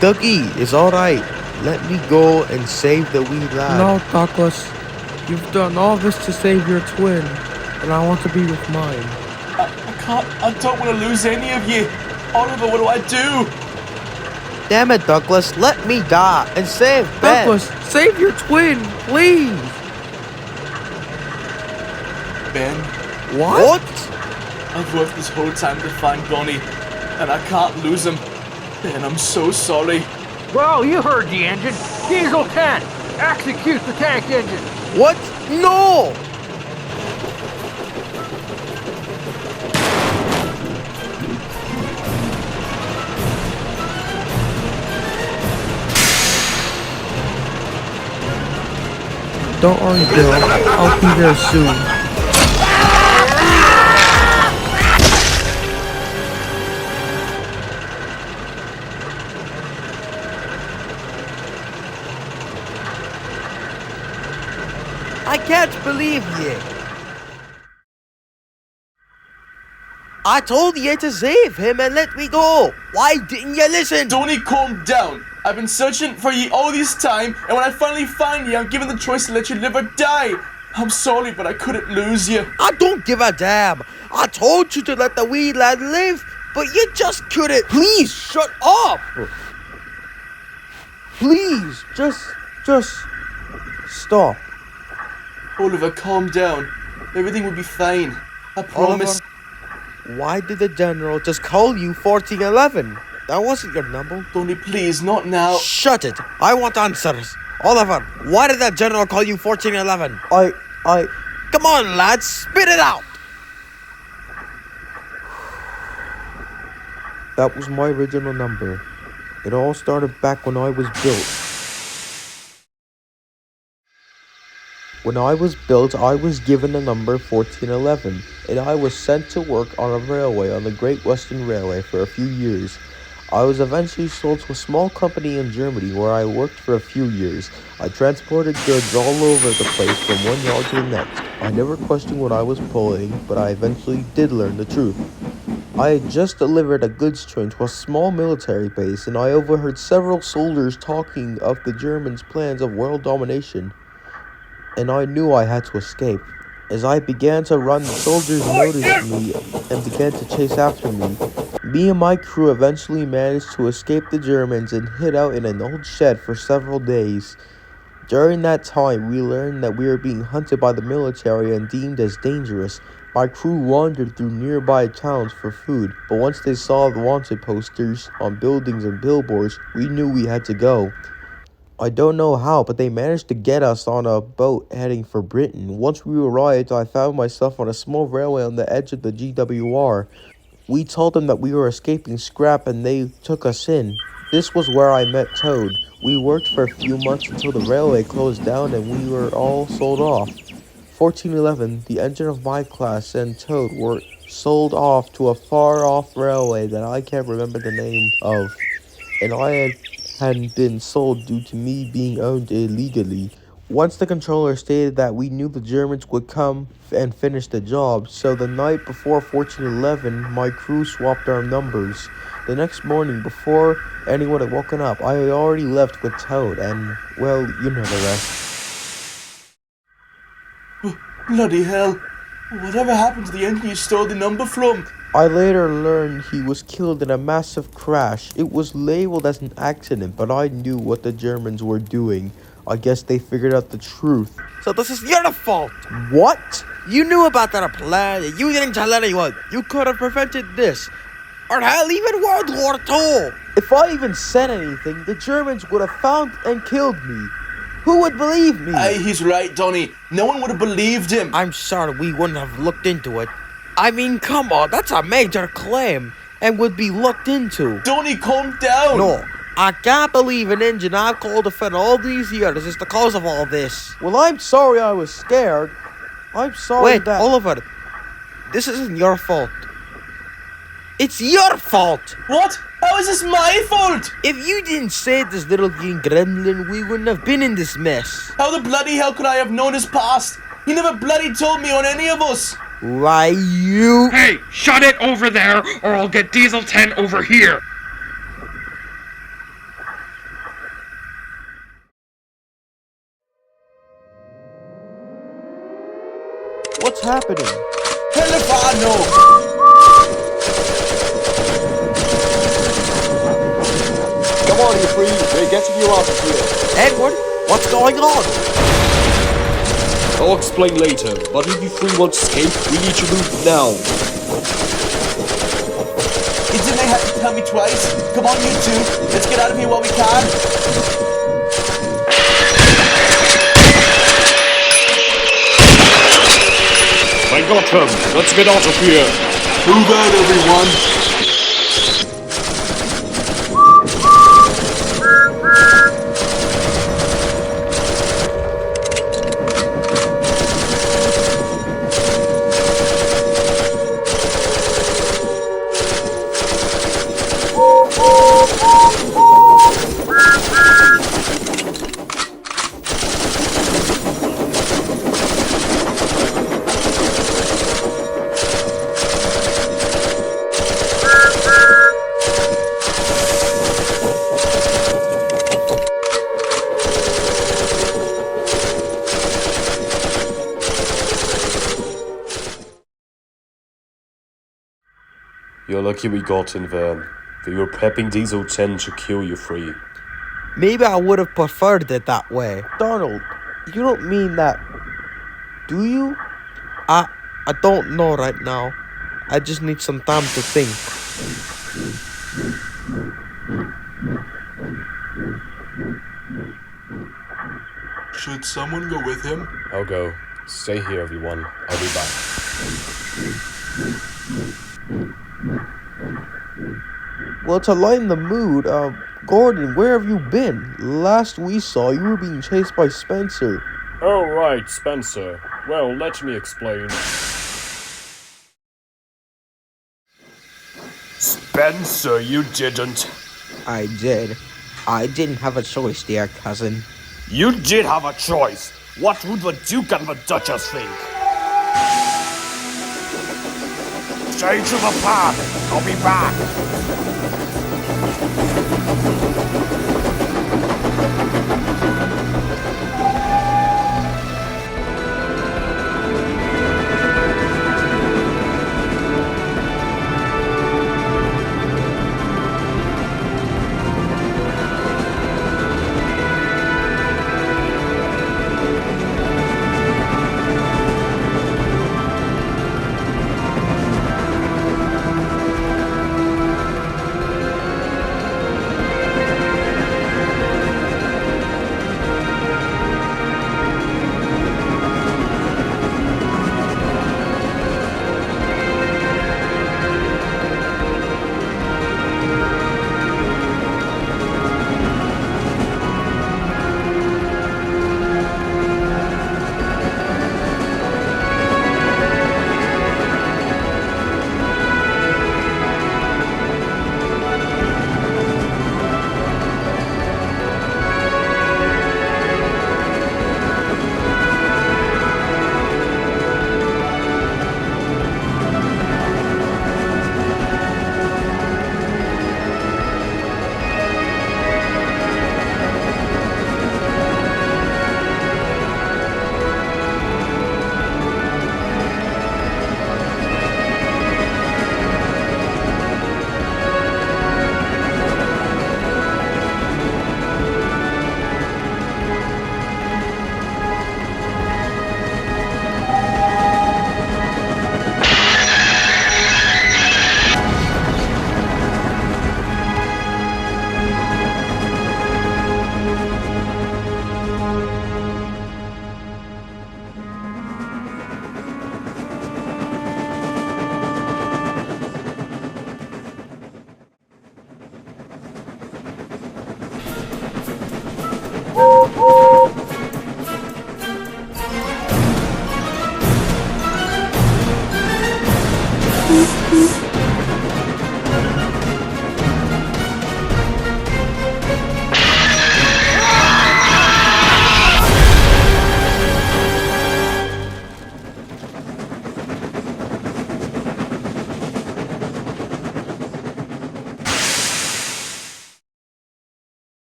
Dougie, it's alright. Let me go and save the wee lad. No, Douglas. You've done all this to save your twin, and I want to be with mine. I can't. I don't want to lose any of you. Oliver, what do I do? Damn it, Douglas, let me die and save Ben. Douglas, save your twin, please. Ben, What? I've worked this whole time to find Donnie, and I can't lose him. Ben, I'm so sorry. Well, you heard the engine. Diesel 10, execute the tank engine. What? No! Don't worry, Bill. I'll be there soon. I can't believe you. I told you to save him and let me go. Why didn't you listen? Donnie, calm down. I've been searching for you all this time, and when I finally find you, I'm given the choice to let you live or die. I'm sorry, but I couldn't lose you. I don't give a damn. I told you to let the wee lad live, but you just couldn't. Please, shut up. Please, just stop. Oliver, calm down. Everything will be fine. I promise. Oliver, why did the general just call you 1411? That wasn't your number. Donnie, please, not now. Shut it. I want answers. Oliver, why did the general call you 1411? Come on, lads, spit it out. That was my original number. It all started back when I was built. When I was built, I was given the number 1411, and I was sent to work on a railway on the Great Western Railway for a few years. I was eventually sold to a small company in Germany where I worked for a few years. I transported goods all over the place from one yard to the next. I never questioned what I was pulling, but I eventually did learn the truth. I had just delivered a goods train to a small military base, and I overheard several soldiers talking of the Germans' plans of world domination, and I knew I had to escape. As I began to run, the soldiers noticed me and began to chase after me. Me and my crew eventually managed to escape the Germans and hid out in an old shed for several days. During that time, we learned that we were being hunted by the military and deemed as dangerous. My crew wandered through nearby towns for food, but once they saw the wanted posters on buildings and billboards, we knew we had to go. I don't know how, but they managed to get us on a boat heading for Britain. Once we arrived, I found myself on a small railway on the edge of the GWR. We told them that we were escaping scrap and they took us in. This was where I met Toad. We worked for a few months until the railway closed down and we were all sold off. 1411, the engine of my class, and Toad were sold off to a far-off railway that I can't remember the name of, and I hadn't been sold due to me being owned illegally. Once the controller stated that we knew the Germans would come and finish the job, so the night before 1411, my crew swapped our numbers. The next morning, before anyone had woken up, I had already left with Toad, and, well, you know the rest. Bloody hell. Whatever happened to the engine you stole the number from? I later learned he was killed in a massive crash. It was labeled as an accident, but I knew what the Germans were doing. I guess they figured out the truth. So this is your fault! What? You knew about that plan. You didn't tell anyone. You could have prevented this. Or hell, even World War II. If I even said anything, the Germans would have found and killed me. Who would believe me? He's right, Donnie. No one would have believed him. I'm sorry we wouldn't have looked into it. I mean, come on, that's a major claim and would be looked into. Donnie, calm down. No, I can't believe an engine I've called a friend all these years is the cause of all this. Well, I'm sorry I was scared. I'm sorry that... Wait, Oliver, this isn't your fault. It's your fault! What? How is this my fault? If you didn't save this little green gremlin, we wouldn't have been in this mess. How the bloody hell could I have known his past? He never bloody told me on any of us. Why, you... Hey, shut it over there, or I'll get Diesel 10 over here. What's happening? Hell if I know! Come on, you three. We're getting you out of here. Edward, what's going on? I'll explain later, but if you three want to escape, we need to move now. You didn't have to tell me twice. Come on, you two. Let's get out of here while we can. I got him. Let's get out of here. Move out, everyone. You're lucky we got in there. We were prepping Diesel 10 to kill you three. Maybe I would have preferred it that way. Donald, you don't mean that, do you? I don't know right now. I just need some time to think. Should someone go with him? I'll go. Stay here, everyone. I'll be back. Well, to lighten the mood, Gordon, where have you been? Last we saw, you were being chased by Spencer. Oh, right, Spencer. Well, let me explain. Spencer, you didn't. I did. I didn't have a choice, dear cousin. You did have a choice. What would the Duke and the Duchess think? Stay to the plan. I'll be back.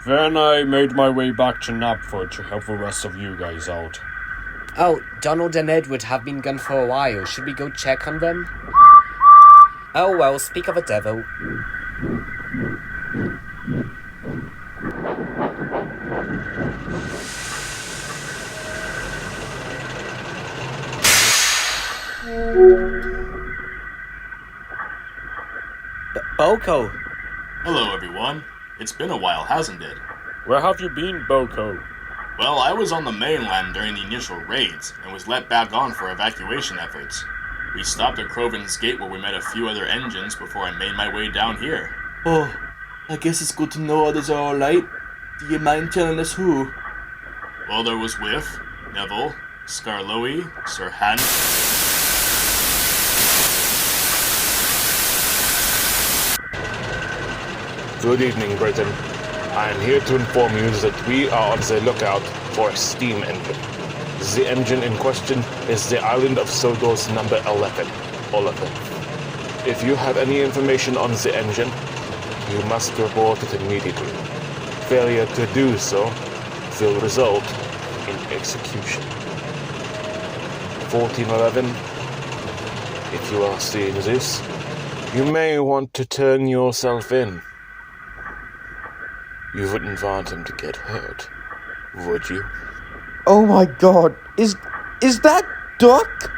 Then I made my way back to Napford to help the rest of you guys out. Oh, Donald and Edward have been gone for a while. Should we go check on them? Oh well, speak of a devil. Boko! Hello, everyone. It's been a while, hasn't it? Where have you been, Boko? Well, I was on the mainland during the initial raids and was let back on for evacuation efforts. We stopped at Croven's Gate where we met a few other engines before I made my way down here. Oh, I guess it's good to know others are alright. Do you mind telling us who? Well, there was Whiff, Neville, Skarloey, Sir Han. Good evening, Britain. I am here to inform you that we are on the lookout for a steam engine. The engine in question is the island of Sodor's number 11, Olafin. If you have any information on the engine, you must report it immediately. Failure to do so will result in execution. 1411, if you are seeing this, you may want to turn yourself in. You wouldn't want him to get hurt, would you? Oh my god, is that Duck?